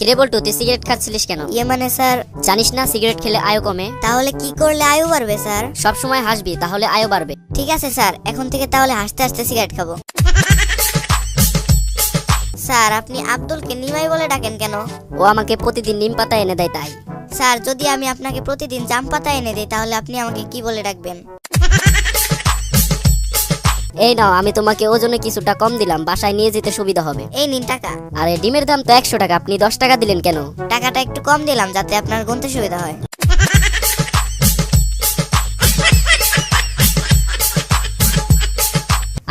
কিরে বলটু, তুই সিগারেট খাচ্ছিলিস কেন? মানে স্যার, জানিস না সিগারেট খেলে আয়ু কমে? তাহলে কি করলে আয়ু বাড়বে স্যার? সব সময় হাসবি, তাহলে আয়ু বাড়বে। ঠিক আছে স্যার, এখন থেকে তাহলে হাসতে হাসতে সিগারেট খাবো। স্যার, আপনি আব্দুলকে নিমাই বলে ডাকেন কেন? ও আমাকে প্রতিদিন নিম পাতা এনে দেয় তাই। স্যার, যদি আমি আপনাকে প্রতিদিন জাম পাতা এনে দিই তাহলে আপনি আমাকে কি বলে ডাকবেন? এই নাও, আমি তোমাকে ওজনে কিছুটা কম দিলাম, বাসায় নিয়ে যেতে সুবিধা হবে। এই নিন টাকা। আরে ডিমের দাম তো 100 টাকা, আপনি 10 টাকা দিলেন কেন? টাকাটা একটু কম দিলাম যাতে আপনার গুনতে সুবিধা হয়।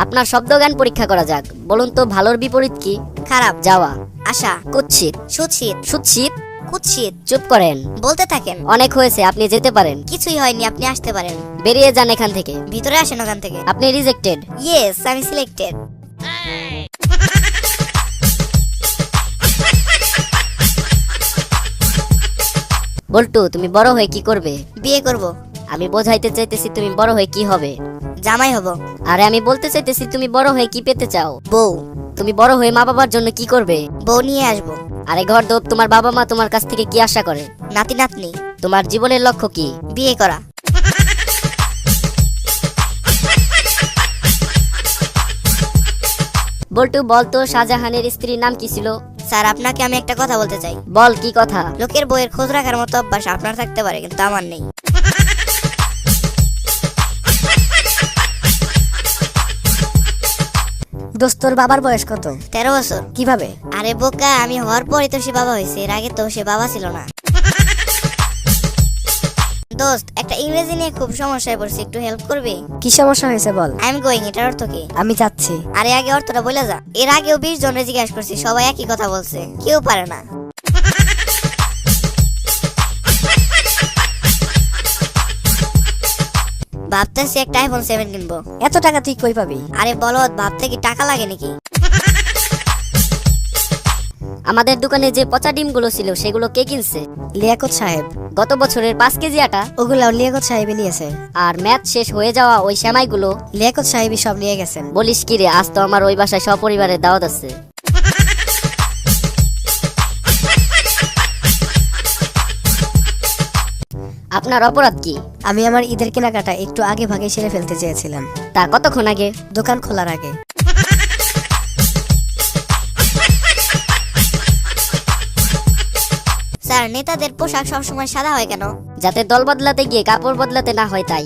আপনার শব্দজ্ঞান পরীক্ষা করা যাক। বলুন তো, ভালোর বিপরীত কি? খারাপ। যাওয়া। আশা। কুৎসিত। সুৎসিত। সুৎসিত। কুৎসিত। চুপ করেন, বলতে থাকেন। অনেক হয়েছে, আপনি যেতে পারেন। কিছুই হয়নি, আপনি আসতে পারেন। বেরিয়ে যান এখান থেকে। ভিতরে আসেন ওখান থেকে। আপনি রিজেক্টেড। ইয়েস, আমি সিলেক্টেড। বল্টু, তুমি বড় হয়ে কি করবে? বিয়ে করব। আমি বোঝাইতে চাইতেছি তুমি বড় হয়ে কি হবে। জামাই হব। আরে আমি বলতে চাইতেছি তুমি বড় হয়ে কি পেতে চাও। বউ। তুমি বড় হয়ে মা বাবার জন্য কি করবে? বউ নিয়ে আসবো। আরে ঘর দোপ, তোমার বাবা মা তোমার কাছ থেকে কি আশা করে? নাতি নাতনি। তোমার জীবনের লক্ষ্য কি? বিয়ে করা। বল্টু, বলতো শাহজাহানের স্ত্রীর নাম কি ছিল? স্যার, আপনাকে আমি একটা কথা বলতে চাই। বল, কি কথা? লোকের বইয়ের খোঁজ রাখার মতো অভ্যাস আপনার থাকতে পারে, কিন্তু আমার নেই। দোস্তর বাবার বয়স কত? 13 বছর। কিভাবে? আরে বোকা, আমি হওয়ার পরই তো সে বাবা হয়েছে, এর আগে তো সে বাবা ছিল না। দোস্ত, একটা ইংরেজি নিয়ে খুব সমস্যায় পড়ছি, একটু হেল্প করবি? কি সমস্যা হয়েছে বল। আই এম গোয়িং, এটার অর্থ কি? আমি যাচ্ছি। আরে আগে অর্থটা বলে যা। এর আগেও 20 জনের জিজ্ঞাসা করছি, সবাই একই কথা বলছে, কেউ পারে না। ভাবতেছি একটা আইফোন 7 কিনবো। এত টাকা তুই কই পাবি? আরে বলদ, ভাবতে কি টাকা লাগে নাকি? আমাদের দোকানে যে পচা ডিমগুলো ছিল সেগুলো কে কিনছে? লিয়াকত সাহেব। গত বছরের 5 কেজি আটা। ওগুলাও লিয়াকত সাহেবই নিয়েছে। আর ম্যাচ শেষ হয়ে যাওয়া ওই সেমাইগুলো? লিয়াকত সাহেবই সব নিয়ে গেছেন। বলিস কি রে, আজ তো আমার ওই বাসায় সপরিবারের দাওয়াত আছে। আপনার অপরাধ কি? আমি আমার ঈদের কেনাকাটা একটু আগে ভাগে সেরে ফেলতে চেয়েছিলাম। তা কতক্ষণ আগে? দোকান খোলার আগে। স্যার, নেতাদের পোশাক সবসময় সাদা হয় কেন? যাতে দল বদলাতে গিয়ে কাপড় বদলাতে না হয় তাই।